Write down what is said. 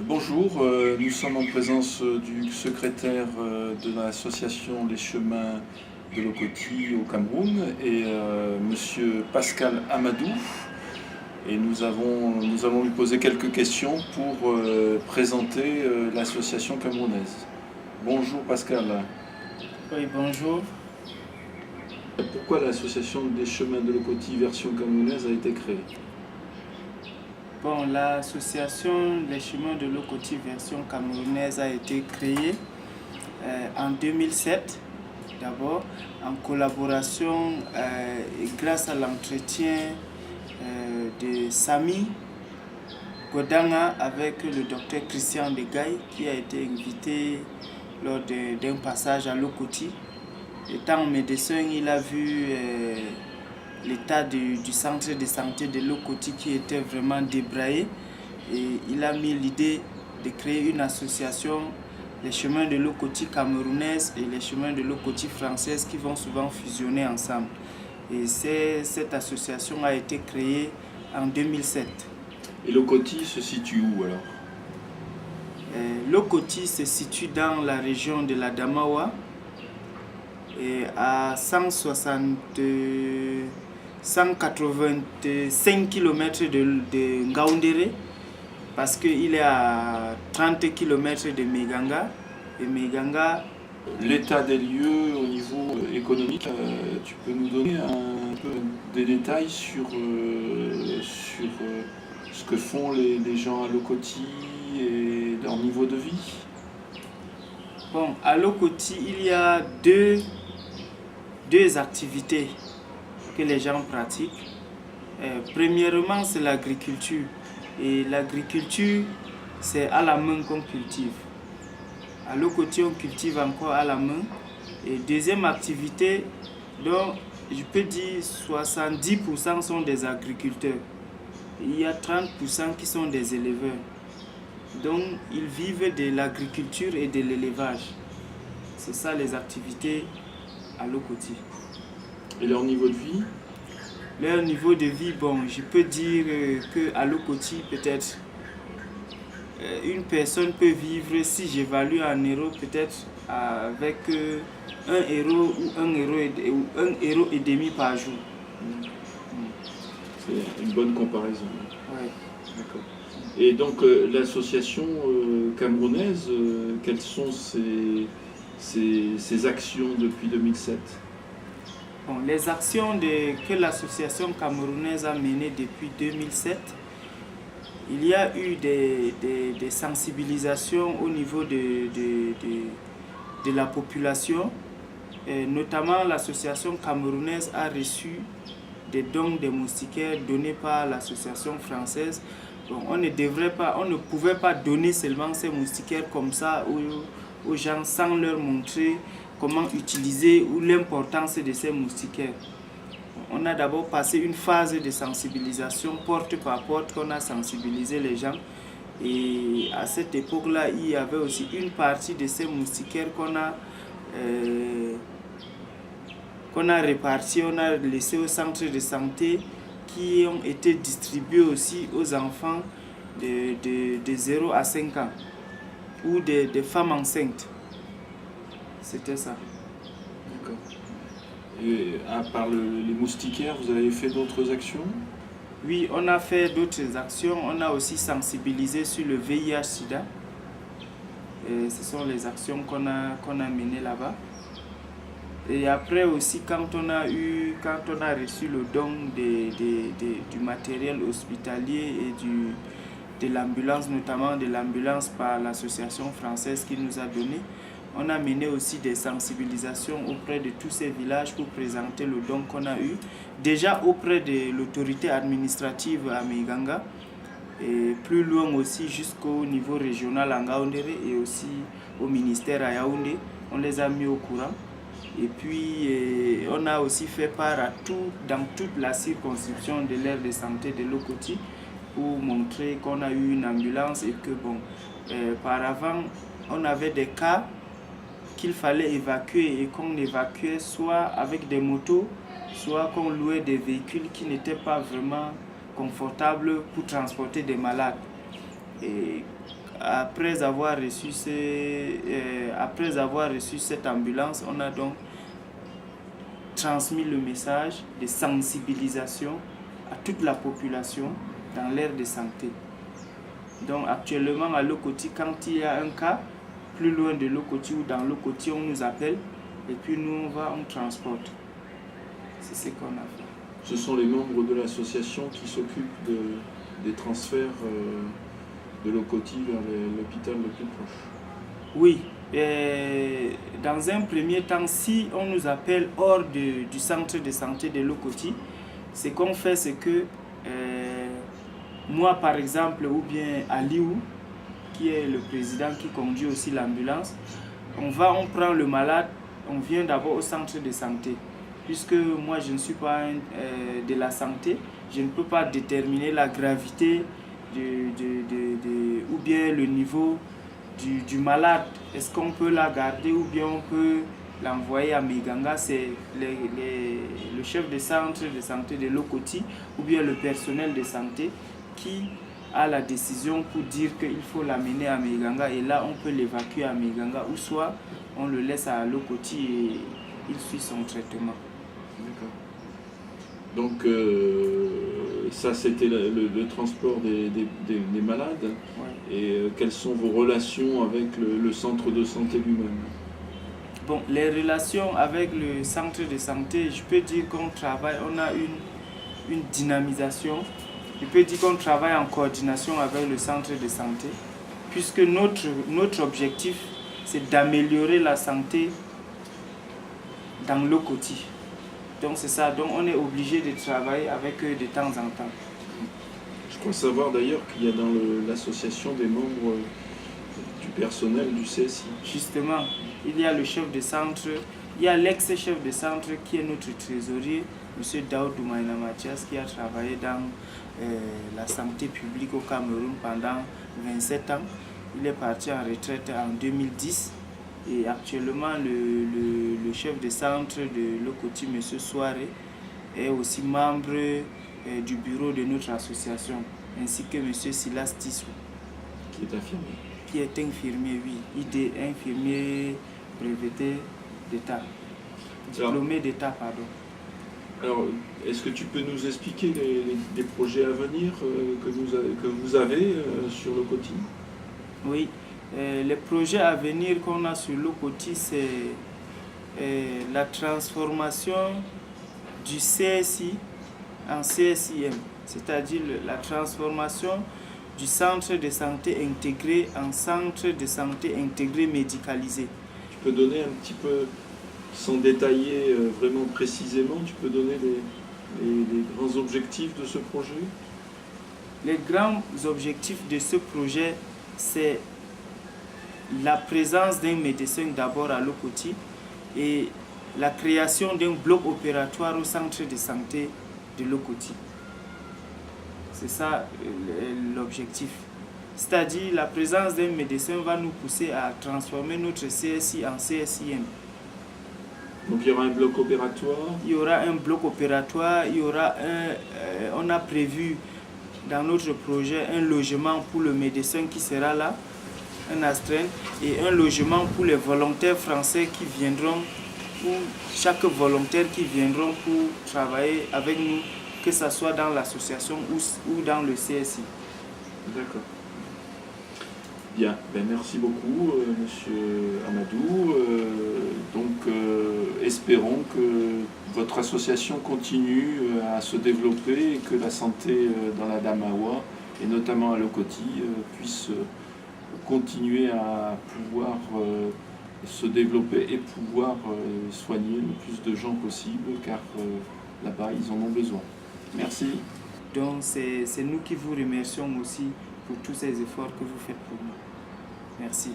Bonjour, nous sommes en présence du secrétaire de l'association Les Chemins de Lokoti au Cameroun et monsieur Pascal Amadou. Et nous allons lui poser quelques questions pour présenter l'association camerounaise. Bonjour Pascal. Oui, bonjour. Pourquoi l'association des Chemins de Lokoti version camerounaise a été créée? Bon, l'association Les Chemins de Lokoti version camerounaise a été créée en 2007, d'abord, en collaboration et grâce à l'entretien de Sami Godanga avec le docteur Christian Degaille qui a été invité lors d'un passage à Lokoti. Étant médecin, il a vu l'état du centre de santé de Lokoti qui était vraiment débraillé et il a mis l'idée de créer une association, les chemins de Lokoti camerounaise et les chemins de Lokoti française qui vont souvent fusionner ensemble. Et cette association a été créée en 2007. Et Lokoti se situe où alors? Lokoti se situe dans la région de la Damawa et à 185 km de Ngaoundéré parce qu'il est à 30 km de Meganga. Et Meganga, l'état des lieux au niveau économique, tu peux nous donner un peu des détails sur ce que font les gens à Lokoti et leur niveau de vie? bon, à Lokoti, il y a deux activités que les gens pratiquent. Premièrement, c'est l'agriculture. Et l'agriculture, c'est à la main qu'on cultive. À Lokoti, on cultive encore à la main. Et deuxième activité, dont je peux dire 70% sont des agriculteurs. Il y a 30% qui sont des éleveurs. Donc, ils vivent de l'agriculture et de l'élevage. C'est ça les activités à Lokoti. Et leur niveau de vie? Leur niveau de vie, bon, je peux dire qu'à Lokoti, peut-être, une personne peut vivre, si j'évalue en euros, peut-être avec 1 euro ou 1 euro et demi par jour. C'est une bonne comparaison. Ouais. D'accord. Et donc l'association camerounaise, quelles sont ses actions depuis 2007? Bon, les actions que l'association camerounaise a menées depuis 2007, il y a eu des sensibilisations au niveau de la population. Et notamment, l'association camerounaise a reçu des dons de moustiquaires donnés par l'association française. Donc, on ne pouvait pas donner seulement ces moustiquaires comme ça aux gens sans leur montrer comment utiliser ou l'importance de ces moustiquaires. On a d'abord passé une phase de sensibilisation porte par porte qu'on a sensibilisé les gens. Et à cette époque-là, il y avait aussi une partie de ces moustiquaires qu'on a répartis, on a laissé au centre de santé qui ont été distribués aussi aux enfants de 0 à 5 ans ou des femmes enceintes. C'était ça. D'accord. Et à part les moustiquaires, vous avez fait d'autres actions? Oui, on a fait d'autres actions. On a aussi sensibilisé sur le VIH-Sida. Et ce sont les actions qu'on a menées là-bas. Et après aussi, quand on a reçu le don du matériel hospitalier et de l'ambulance, notamment de l'ambulance par l'association française qui nous a donné, on a mené aussi des sensibilisations auprès de tous ces villages pour présenter le don qu'on a eu. Déjà auprès de l'autorité administrative à Meganga et plus loin aussi jusqu'au niveau régional à Ngaoundéré et aussi au ministère à Yaoundé. On les a mis au courant. Et puis on a aussi fait part dans toute la circonscription de l'aire de santé de Lokoti pour montrer qu'on a eu une ambulance et que bon, par avant on avait des cas qu'il fallait évacuer et qu'on évacuait soit avec des motos, soit qu'on louait des véhicules qui n'étaient pas vraiment confortables pour transporter des malades. Et après avoir reçu cette ambulance, on a donc transmis le message de sensibilisation à toute la population dans l'ère de santé. Donc actuellement à Lokoti, quand il y a un cas plus loin de Lokoti ou dans Lokoti, on nous appelle et puis nous on transporte. C'est ce qu'on a fait. Ce sont les membres de l'association qui s'occupent des transferts de Lokoti vers l'hôpital le plus proche. Oui, dans un premier temps, si on nous appelle hors du centre de santé de Lokoti, ce qu'on fait, c'est que moi par exemple, ou bien Aliou, qui est le président qui conduit aussi l'ambulance, on prend le malade, on vient d'abord au centre de santé. Puisque moi je ne suis pas de la santé, je ne peux pas déterminer la gravité ou bien le niveau du malade. Est-ce qu'on peut la garder ou bien on peut l'envoyer à Meganga? C'est le chef de centre de santé de Lokoti ou bien le personnel de santé qui a la décision pour dire qu'il faut l'amener à Meganga, et là on peut l'évacuer à Meganga ou soit on le laisse à Lokoti et il suit son traitement. Donc ça c'était le transport des malades. Ouais. Et quelles sont vos relations avec le centre de santé lui-même? Bon, les relations avec le centre de santé, je peux dire qu'on travaille, on a une dynamisation. Je peux dire qu'on travaille en coordination avec le centre de santé, puisque notre objectif c'est d'améliorer la santé dans Lokoti. Donc c'est ça, donc on est obligé de travailler avec eux de temps en temps. Je crois savoir d'ailleurs qu'il y a dans l'association des membres du personnel du CSI. Justement, il y a le chef de centre, il y a l'ex-chef de centre qui est notre trésorier, M. Daoud Doumaïna Mathias, qui a travaillé dans la santé publique au Cameroun pendant 27 ans. Il est parti en retraite en 2010. Et actuellement, le chef de centre de Lokoti, M. Soare, est aussi membre du bureau de notre association, ainsi que M. Silas Tissou. Qui est infirmier. Qui est infirmier, oui. ID, infirmier breveté d'État. Diplômé d'État, pardon. Alors, est-ce que tu peux nous expliquer les projets à venir que vous avez sur Lokoti? Oui. Les projets à venir qu'on a sur Lokoti, c'est la transformation du CSI en CSIM, c'est-à-dire la transformation du centre de santé intégré en centre de santé intégré médicalisé. Tu peux donner un petit peu, sans détailler vraiment précisément, tu peux donner les grands objectifs de ce projet? Les grands objectifs de ce projet, c'est la présence d'un médecin d'abord à Lokoti et la création d'un bloc opératoire au centre de santé de Lokoti. C'est ça l'objectif. C'est-à-dire la présence d'un médecin va nous pousser à transformer notre CSI en CSIM. Donc il y aura un bloc opératoire? Il y aura un bloc opératoire, il y aura on a prévu dans notre projet un logement pour le médecin qui sera là, un astreinte, et un logement pour les volontaires français qui viendront, ou chaque volontaire qui viendront pour travailler avec nous, que ce soit dans l'association ou dans le CSI. D'accord. Bien, merci beaucoup Monsieur Amadou. Espérons que votre association continue à se développer et que la santé dans la Damawa, et notamment à Lokoti, puisse continuer à pouvoir se développer et pouvoir soigner le plus de gens possible, car là-bas ils en ont besoin. Merci. Donc c'est nous qui vous remercions aussi pour tous ces efforts que vous faites pour nous. Merci.